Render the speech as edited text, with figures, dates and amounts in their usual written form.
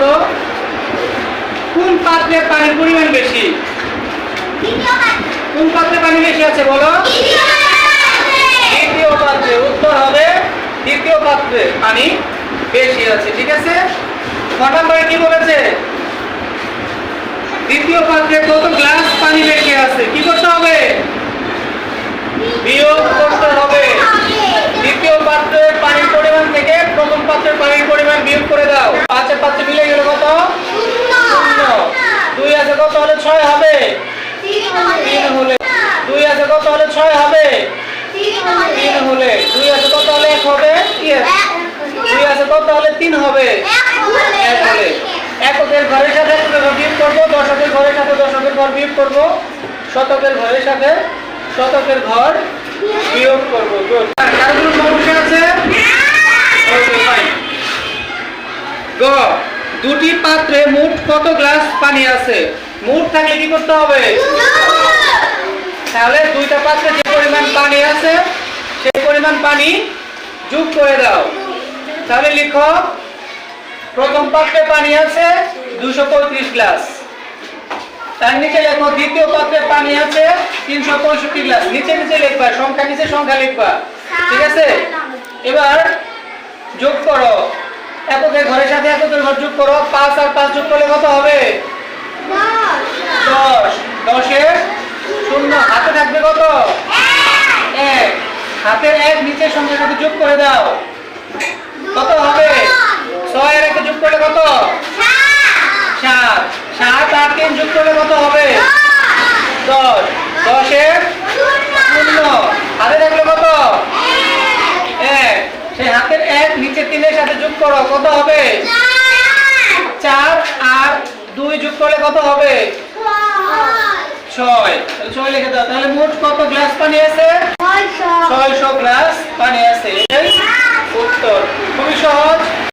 বলো কোন পাত্রে পানির পরিমাণ বেশি? কোন পাত্রে পানি বেশি আছে বলো? দ্বিতীয় পাত্রে। উত্তর হবে দ্বিতীয় পাত্রে পানি বেশি আছে। ঠিক আছে, 6 নম্বরে কি বলেছে? দ্বিতীয় পাত্রে কত গ্লাস পানি বেশি আছে? কি করতে হবে? বিয়োগ করতে হবে। দ্বিতীয় পাত্রের পানির পরিমাণ থেকে প্রথম পাত্রের পানির পরিমাণ বিয়োগ করে দাও। 5 আর 5 মিলে গেল কত? 0। 2 আছে কত হলে 6 হবে? 3 হলে। 2 আছে কত হলে 6 হবে? 3 হলে। 2 আছে কত হলে 1 হবে? 2 আছে কত হলে 3 হবে? 1 হলে। এককের ঘরের সাথে এককের ঘর বিয়োগ করব, দশকের ঘরের সাথে দশকের ঘর বিয়োগ করব, শতকের ঘরের সাথে শতকের ঘর বিয়োগ করব। গুড। কার কোনো সমস্যা আছে? Okay fine. গ, দুটি পাত্রে মোট কত গ্লাস পানি আছে? মোট থাকলে কি করতে হবে? তাহলে দুইটা পাত্রে যে পরিমাণ পানি আছে সেই পরিমাণ পানি যোগ করে দাও। তাহলে লিখো প্রথম পাত্রে পানি আছে 235 গ্লাস, তার নিচে লেখো দ্বিতীয় পাত্রে পানি আছে 365 গ্লাস। নিচে নিচে লিখবা, সংখ্যা নিচে সংখ্যা লিখবা। ঠিক আছে, এবার যোগ করো, এককের ঘরের সাথে এককের ঘর যোগ করো। 5 আর 5 যোগ করলে কত হবে? 10। 10 এর 0 হাতে থাকবে কত? 1। হাতের 1 নিচের সংখ্যার সাথে যোগ করে দাও, কত হবে? 6 এর 1 যোগ করলে কত? 7। 7 আর 3 যোগ করলে কত হবে? 10। 10 এর 0 হাতে থাকলে কত? 1। সেই হাতের 1 নিচে 3 এর সাথে যোগ করো, কত হবে? 4 আর 2 যোগ করলে কত হবে? 6। 6 লিখে দাও। তাহলে মোট কত গ্লাস পানি আছে? 600 গ্লাস পানি আছে। এটাই উত্তর। খুবই সহজ।